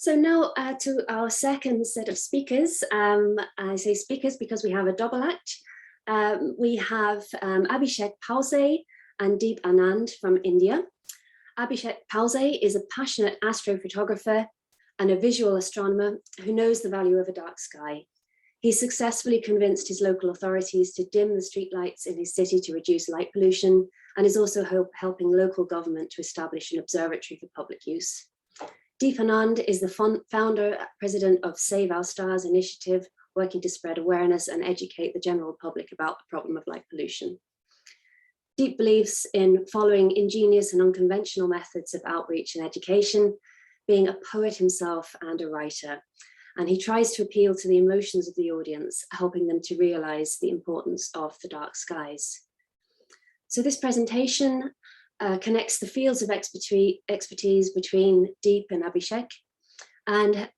So now to our second set of speakers. I say speakers because we have a double act. We have Abhishek Pause and Deep Anand from India. Abhishek Pause is a passionate astrophotographer and a visual astronomer who knows the value of a dark sky. He successfully convinced his local authorities to dim the streetlights in his city to reduce light pollution, and is also helping local government to establish an observatory for public use. Deep Anand is the founder, president of Save Our Stars initiative, working to spread awareness and educate the general public about the problem of light pollution. Deep believes in following ingenious and unconventional methods of outreach and education, being a poet himself and a writer. And he tries to appeal to the emotions of the audience, helping them to realize the importance of the dark skies. So this presentation connects the fields of expertise between Deep and Abhishek, and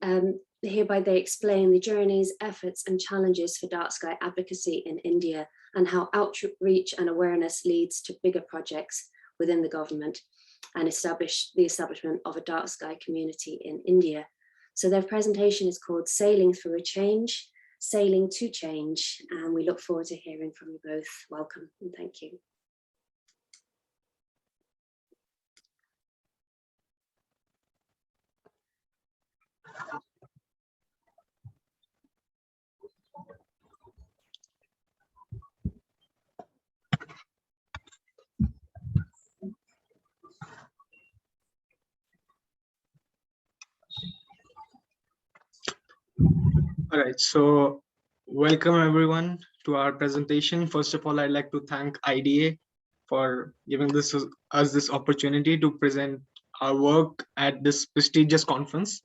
hereby they explain the journeys, efforts and challenges for dark sky advocacy in India, and how outreach and awareness leads to bigger projects within the government and the establishment of a dark sky community in India. So their presentation is called Sailing Through a Change, Sailing to Change, and we look forward to hearing from you both. Welcome and thank you. All right, so welcome everyone to our presentation. First of all, I'd like to thank IDA for giving us this opportunity to present our work at this prestigious conference.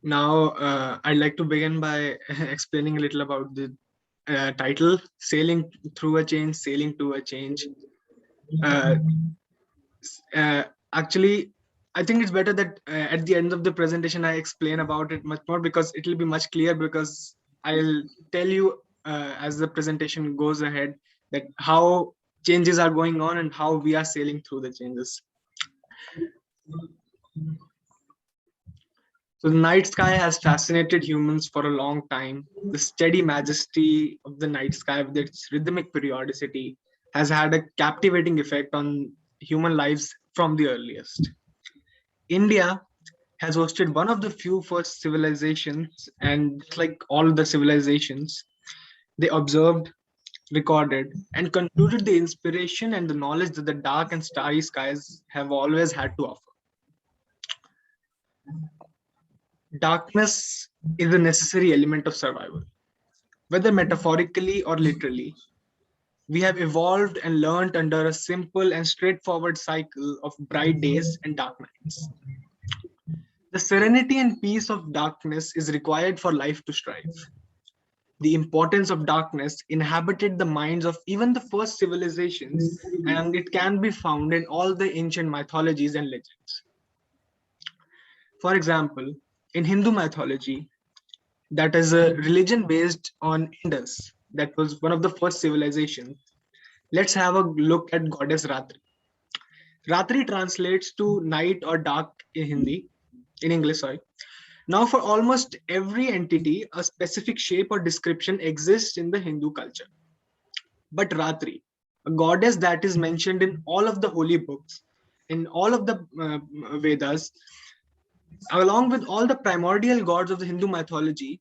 Now, I'd like to begin by explaining a little about the title, Sailing Through a Change, Sailing to a Change. Actually, I think it's better that at the end of the presentation, I explain about it much more, because it will be much clearer, because I'll tell you as the presentation goes ahead that how changes are going on and how we are sailing through the changes. So the night sky has fascinated humans for a long time. The steady majesty of the night sky with its rhythmic periodicity has had a captivating effect on human lives from the earliest. India has hosted one of the few first civilizations, and like all the civilizations, they observed, recorded, and concluded the inspiration and the knowledge that the dark and starry skies have always had to offer. Darkness is a necessary element of survival, whether metaphorically or literally. We have evolved and learned under a simple and straightforward cycle of bright days and dark nights. The serenity and peace of darkness is required for life to strive. The importance of darkness inhabited the minds of even the first civilizations, and it can be found in all the ancient mythologies and legends. For example, in Hindu mythology, that is a religion based on Indus, that was one of the first civilizations. Let's have a look at goddess Ratri. Ratri translates to night or dark in English, sorry. Now, for almost every entity, a specific shape or description exists in the Hindu culture. But Ratri, a goddess that is mentioned in all of the holy books, in all of the Vedas, along with all the primordial gods of the Hindu mythology,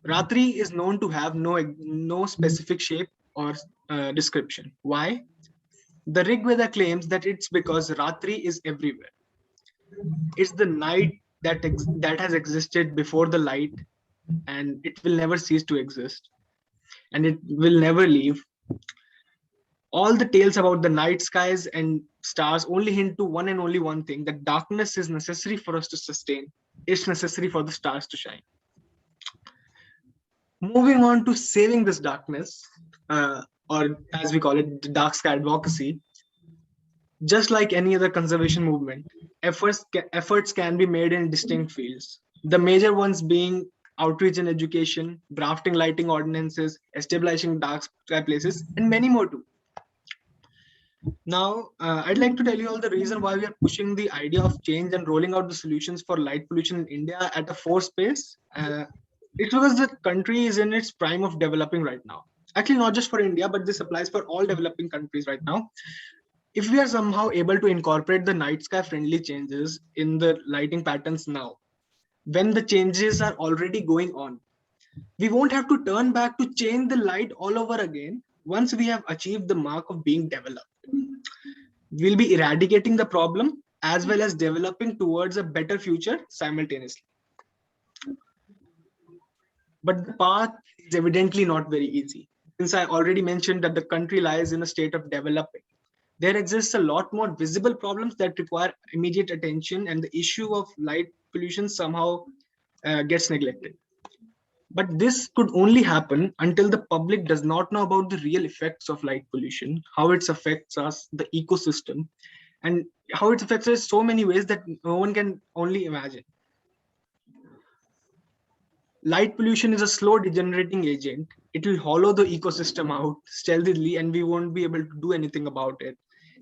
Ratri is known to have no specific shape or description. Why? The Rig Veda claims that it's because Ratri is everywhere. It's the night that has existed before the light, and it will never cease to exist, and it will never leave. All the tales about the night skies and stars only hint to one and only one thing, that darkness is necessary for us to sustain. It's necessary for the stars to shine. Moving on to saving this darkness, or as we call it, the dark sky advocacy. Just like any other conservation movement, efforts can be made in distinct fields. The major ones being outreach and education, drafting lighting ordinances, establishing dark sky places, and many more too. Now, I'd like to tell you all the reason why we are pushing the idea of change and rolling out the solutions for light pollution in India at a force pace. It's because the country is in its prime of developing right now. Actually, not just for India, but this applies for all developing countries right now. If we are somehow able to incorporate the night sky friendly changes in the lighting patterns now, when the changes are already going on, we won't have to turn back to change the light all over again once we have achieved the mark of being developed. We'll be eradicating the problem as well as developing towards a better future simultaneously. But the path is evidently not very easy. Since I already mentioned that the country lies in a state of developing, there exists a lot more visible problems that require immediate attention, and the issue of light pollution somehow gets neglected. But this could only happen until the public does not know about the real effects of light pollution, how it affects us, the ecosystem, and how it affects us so many ways that no one can only imagine. Light pollution is a slow degenerating agent. It will hollow the ecosystem out stealthily and we won't be able to do anything about it.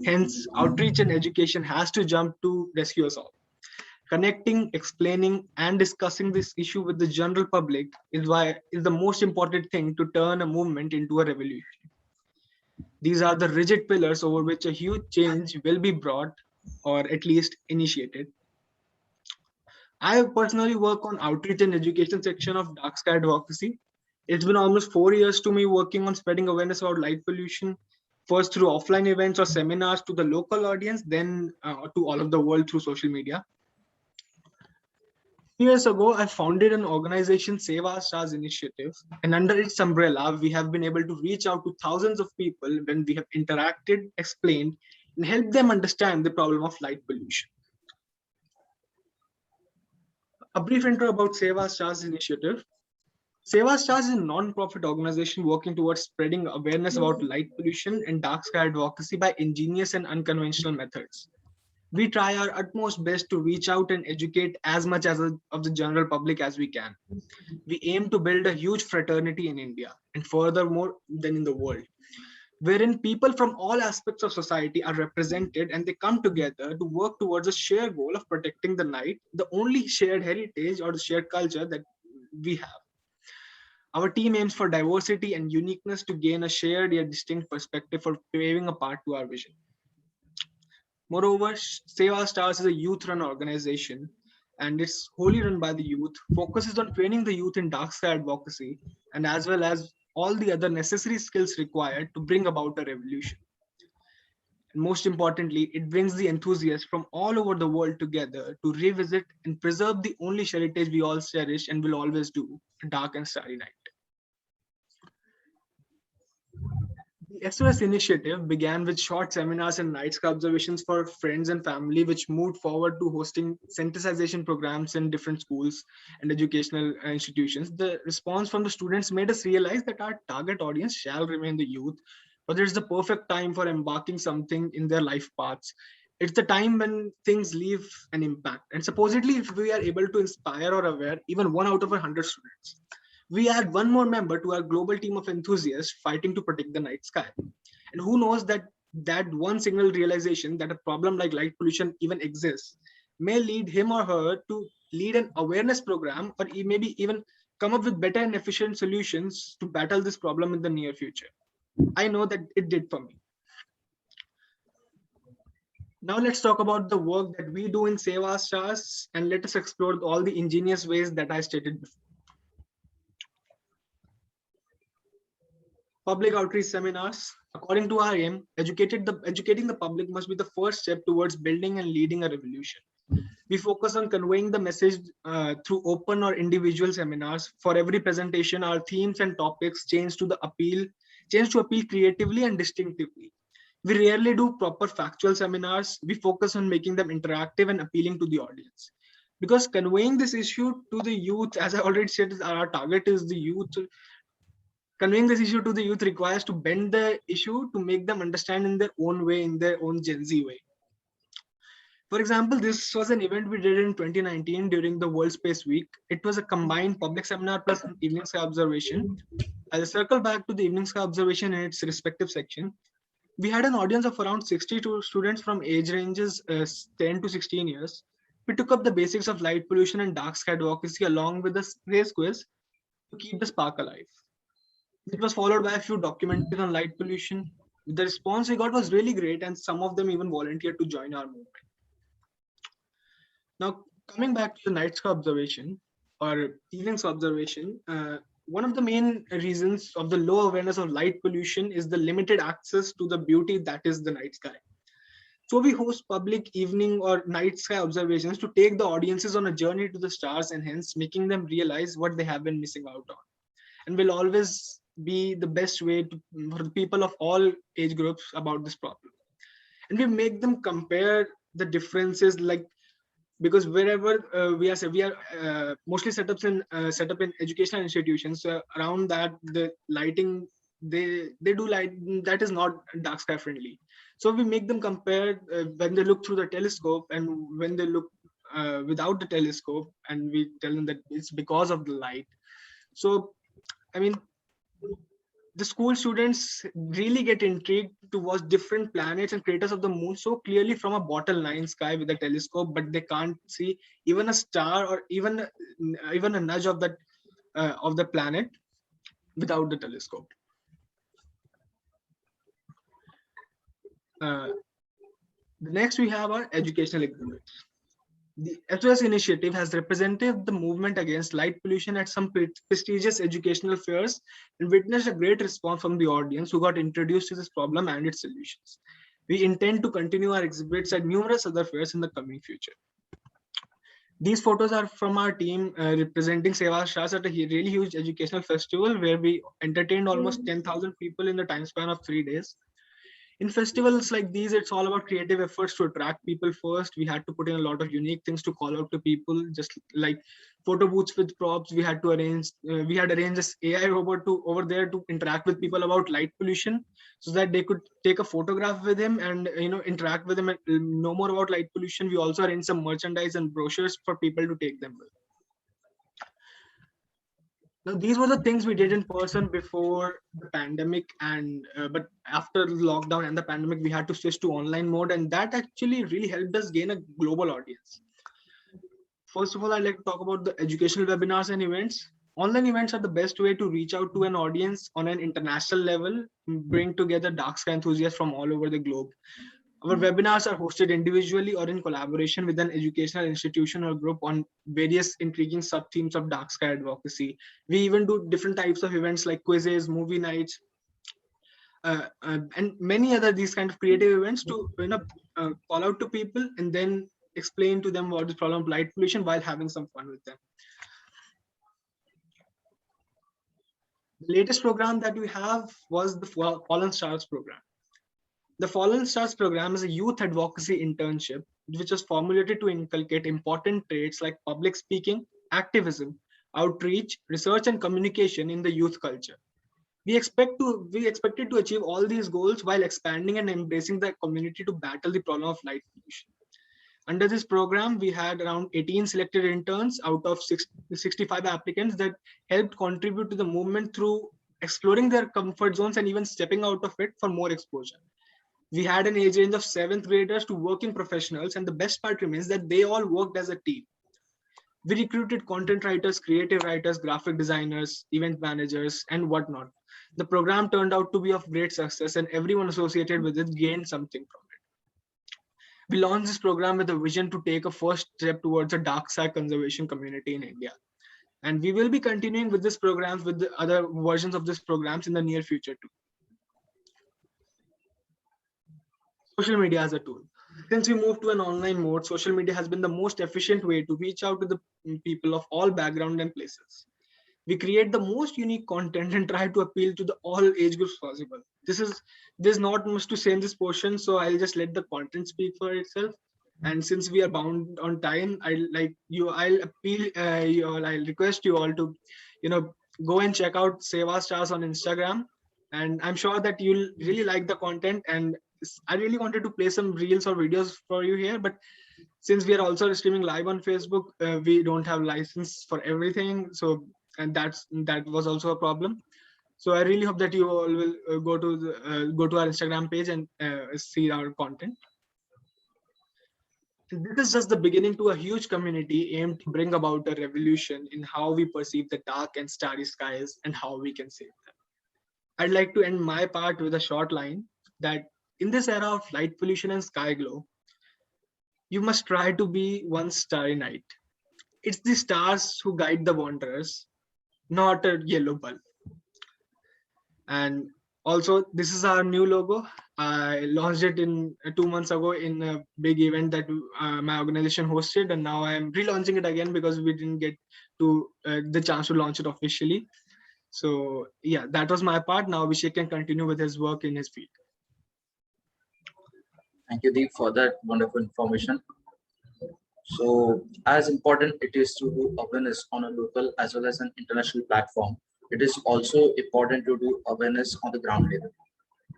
Hence, outreach and education has to jump to rescue us all. Connecting, explaining, and discussing this issue with the general public is the most important thing to turn a movement into a revolution. These are the rigid pillars over which a huge change will be brought or at least initiated. I personally work on outreach and education section of Dark Sky Advocacy. It's been almost 4 years to me working on spreading awareness about light pollution, first through offline events or seminars to the local audience, then to all of the world through social media. Years ago, I founded an organization, Save Our Stars Initiative, and under its umbrella, we have been able to reach out to thousands of people when we have interacted, explained, and helped them understand the problem of light pollution. A brief intro about Save Our Stars Initiative. Save Our Stars is a non-profit organization working towards spreading awareness about light pollution and dark sky advocacy by ingenious and unconventional methods. We try our utmost best to reach out and educate as much as of the general public as we can. We aim to build a huge fraternity in India and furthermore than in the world, wherein people from all aspects of society are represented and they come together to work towards a shared goal of protecting the night, the only shared heritage or the shared culture that we have. Our team aims for diversity and uniqueness to gain a shared yet distinct perspective for paving a path to our vision. Moreover, Save Our Stars is a youth-run organization and it's wholly run by the youth, focuses on training the youth in dark sky advocacy and as well as all the other necessary skills required to bring about a revolution. And most importantly, it brings the enthusiasts from all over the world together to revisit and preserve the only heritage we all cherish and will always do, a dark and starry night. The SOS initiative began with short seminars and night sky observations for friends and family, which moved forward to hosting sensitization programs in different schools and educational institutions. The response from the students made us realize that our target audience shall remain the youth, but it's the perfect time for embarking something in their life paths. It's the time when things leave an impact. And supposedly, if we are able to inspire or aware even 1 out of 100 students, we add one more member to our global team of enthusiasts fighting to protect the night sky. And who knows that one single realization that a problem like light pollution even exists may lead him or her to lead an awareness program or maybe even come up with better and efficient solutions to battle this problem in the near future. I know that it did for me. Now let's talk about the work that we do in Save Our Stars and let us explore all the ingenious ways that I stated before. Public outreach seminars. According to our aim, educating the public must be the first step towards building and leading a revolution. We focus on conveying the message through open or individual seminars. For every presentation, our themes and topics change to appeal creatively and distinctively. We rarely do proper factual seminars. We focus on making them interactive and appealing to the audience. Because conveying this issue to the youth, as I already said, our target is the youth. Conveying this issue to the youth requires to bend the issue to make them understand in their own way, in their own Gen Z way. For example, this was an event we did in 2019 during the World Space Week. It was a combined public seminar plus an evening sky observation. I'll circle back to the evening sky observation in its respective section. We had an audience of around 62 students from age ranges 10 to 16 years. We took up the basics of light pollution and dark sky advocacy along with the race quiz to keep the spark alive. It was followed by a few documentaries on light pollution. The response we got was really great, and some of them even volunteered to join our movement. Now, coming back to the night sky observation or evening sky observation, one of the main reasons of the low awareness of light pollution is the limited access to the beauty that is the night sky. So we host public evening or night sky observations to take the audiences on a journey to the stars and hence making them realize what they have been missing out on. And will always be the best way for the people of all age groups about this problem. And we make them compare the differences, like because wherever we are mostly set up in educational institutions. So around that, the lighting they do light that is not dark sky friendly. So we make them compare when they look through the telescope and when they look without the telescope, and we tell them that it's because of the light. So I mean, the school students really get intrigued to watch different planets and craters of the moon so clearly from a bottle line sky with a telescope, but they can't see even a star or even a nudge of the planet without the telescope. Uh, the next we have our educational exhibits. The SOS initiative has represented the movement against light pollution at some prestigious educational fairs and witnessed a great response from the audience who got introduced to this problem and its solutions. We intend to continue our exhibits at numerous other fairs in the coming future. These photos are from our team representing Seva Shas at a really huge educational festival where we entertained almost 10,000 people in the time span of 3 days. In festivals like these, it's all about creative efforts to attract people first. We had to put in a lot of unique things to call out to people, just like photo booths with props. We had arranged this AI robot to over there to interact with people about light pollution, so that they could take a photograph with him and interact with him and know more about light pollution. We also arranged some merchandise and brochures for people to take them with. Now, these were the things we did in person before the pandemic, and but after the lockdown and the pandemic, we had to switch to online mode, and that actually really helped us gain a global audience. First of all, I'd like to talk about the educational webinars and events. Online events are the best way to reach out to an audience on an international level, bring together dark sky enthusiasts from all over the globe. Our webinars are hosted individually or in collaboration with an educational institution or group on various intriguing sub-themes of dark sky advocacy. We even do different types of events like quizzes, movie nights, and many other these kind of creative events to call out to people and then explain to them what is the problem of light pollution while having some fun with them. The latest program that we have was the Fallen Stars program. The Fallen Stars program is a youth advocacy internship which was formulated to inculcate important traits like public speaking, activism, outreach, research, and communication in the youth culture. We expected to achieve all these goals while expanding and embracing the community to battle the problem of light pollution. Under this program, we had around 18 selected interns out of 65 applicants that helped contribute to the movement through exploring their comfort zones and even stepping out of it for more exposure. We had an age range of 7th graders to working professionals, and the best part remains that they all worked as a team. We recruited content writers, creative writers, graphic designers, event managers, and whatnot. The program turned out to be of great success, and everyone associated with it gained something from it. We launched this program with a vision to take a first step towards a dark sky conservation community in India. And we will be continuing with this program with the other versions of this programs in the near future too. Social media as a tool. Since we moved to an online mode, social media has been the most efficient way to reach out to the people of all background and places. We create the most unique content and try to appeal to the all age groups possible. There's not much to say in this portion, so I'll just let the content speak for itself. And since we are bound on time, I'll request you all to, go and check out Seva Stars on Instagram. And I'm sure that you'll really like the content. And I really wanted to play some reels or videos for you here, but since we are also streaming live on Facebook, we don't have license for everything. So, and that was also a problem. So I really hope that you all will go to our Instagram page and see our content. This is just the beginning to a huge community aimed to bring about a revolution in how we perceive the dark and starry skies and how we can save them. I'd like to end my part with a short line that in this era of light pollution and sky glow, you must try to be one starry night. It's the stars who guide the wanderers, not a yellow bulb. And also, this is our new logo. I launched it in 2 months ago in a big event that my organization hosted, and now I am relaunching it again because we didn't get to the chance to launch it officially. So yeah, that was my part. Now Abhishek can continue with his work in his field. Thank you, Deep, for that wonderful information. So, as important it is to do awareness on a local as well as an international platform, it is also important to do awareness on the ground level.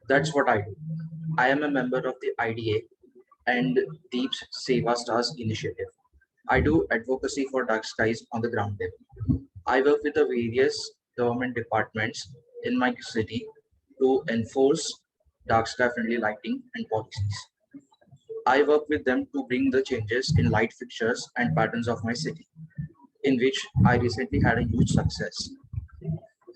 That's what I do. I am a member of the IDA and Deep's Seva Stars initiative. I do advocacy for dark skies on the ground level. I work with the various government departments in my city to enforce dark sky friendly lighting and policies. I work with them to bring the changes in light fixtures and patterns of my city, in which I recently had a huge success.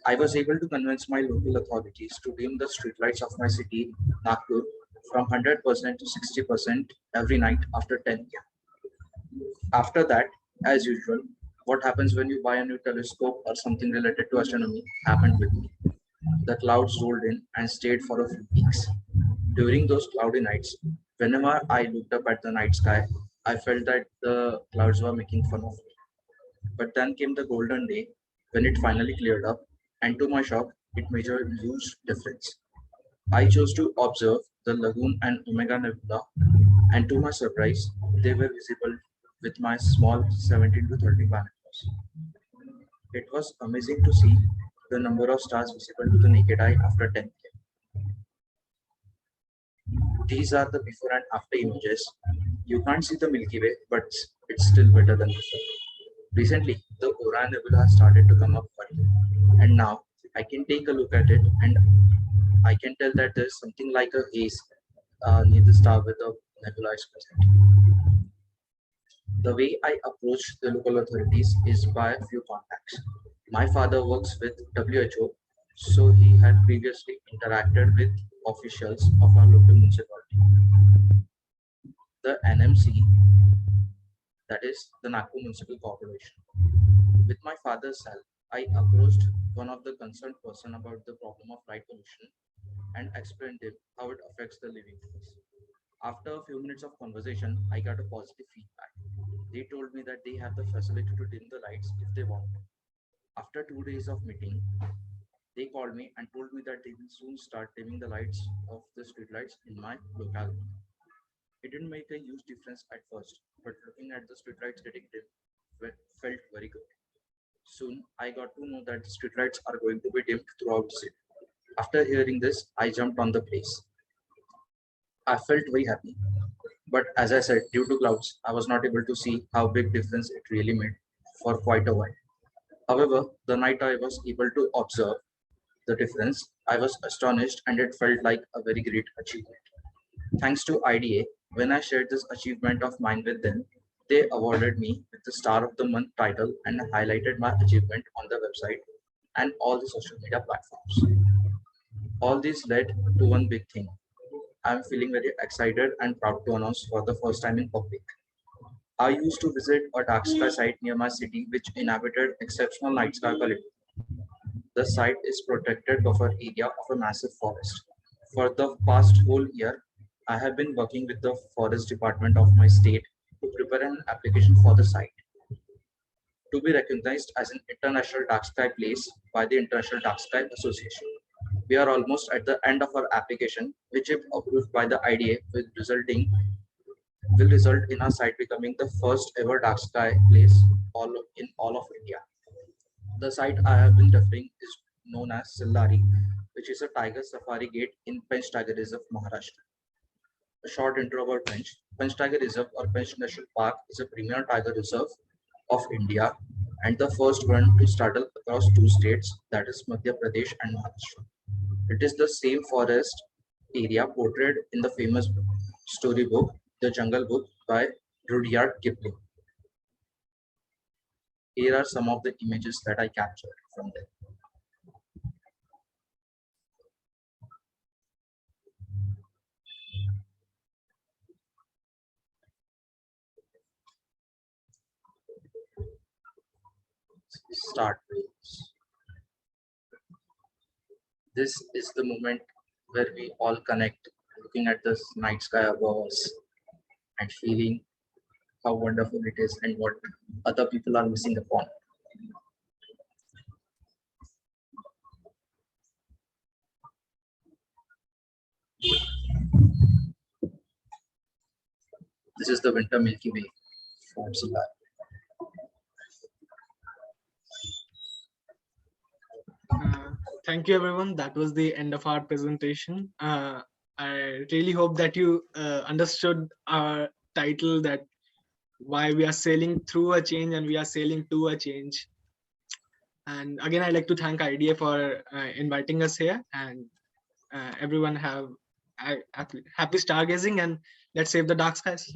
I was able to convince my local authorities to dim the streetlights of my city, Nagpur, from 100% to 60% every night after 10 p.m. After that, as usual, what happens when you buy a new telescope or something related to astronomy happened with me. The clouds rolled in and stayed for a few weeks. During those cloudy nights, whenever I looked up at the night sky, I felt that the clouds were making fun of me. But then came the golden day when it finally cleared up, and to my shock, it made a huge difference. I chose to observe the Lagoon and Omega Nebula, and to my surprise, they were visible with my small 17 to 30 binoculars. It was amazing to see the number of stars visible to the naked eye after 10 p.m. These are the before and after images. You can't see the Milky Way, but it's still better than before. Recently, the Orion Nebula has started to come up for me, and now I can take a look at it and I can tell that there's something like a haze near the star where the nebula is present. The way I approach the local authorities is by a few contacts. My father works with WHO, so he had previously interacted with officials of our local municipality. The NMC, that is the Nagpur Municipal Corporation. With my father's help, I approached one of the concerned person about the problem of light pollution and explained him how it affects the living things. After a few minutes of conversation, I got a positive feedback. They told me that they have the facility to dim the lights if they want. After 2 days of meeting, they called me and told me that they will soon start dimming the lights of the streetlights in my locality. It didn't make a huge difference at first, but looking at the streetlights getting dim felt very good. Soon, I got to know that the streetlights are going to be dimmed throughout the city. After hearing this, I jumped on the place. I felt very happy. But as I said, due to clouds, I was not able to see how big difference it really made for quite a while. However, the night I was able to observe the difference, I was astonished and it felt like a very great achievement. Thanks to IDA, when I shared this achievement of mine with them, they awarded me with the Star of the Month title and highlighted my achievement on the website and all the social media platforms. All this led to one big thing. I'm feeling very excited and proud to announce for the first time in public. I used to visit a dark sky site near my city which inhabited exceptional night sky quality. The site is protected buffer area of a massive forest. For the past whole year, I have been working with the forest department of my state to prepare an application for the site to be recognized as an international dark sky place by the International Dark Sky Association. We are almost at the end of our application, which if approved by the IDA will result in our site becoming the first ever dark sky place in all of India. The site I have been referring is known as Sillari, which is a tiger safari gate in Pench Tiger Reserve, Maharashtra. A short intro about Pench. Pench Tiger Reserve or Pench National Park is a premier tiger reserve of India and the first one to straddle across two states, that is Madhya Pradesh and Maharashtra. It is the same forest area portrayed in the famous storybook, The Jungle Book by Rudyard Kipling. Here are some of the images that I captured from there. Start waves. This is the moment where we all connect, looking at the night sky above us and feeling how wonderful it is and what other people are missing upon. This is the winter Milky Way from Solar. Thank you, everyone. That was the end of our presentation. I really hope that you understood our title, that why we are sailing through a change and we are sailing to a change. And again, I'd like to thank IDA for inviting us here, and everyone have happy stargazing, and let's save the dark skies.